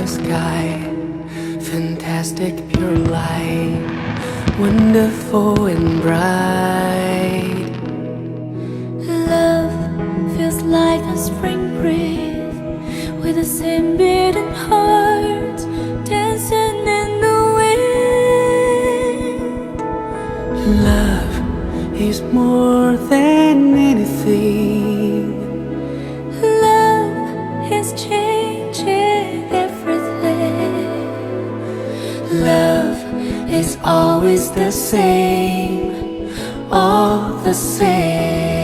the sky, fantastic pure light, wonderful and bright. Love feels like a spring breeze, with the same beating heart dancing in the wind. Love is more than anything. Love is changing everything. Love is always the same, all the same.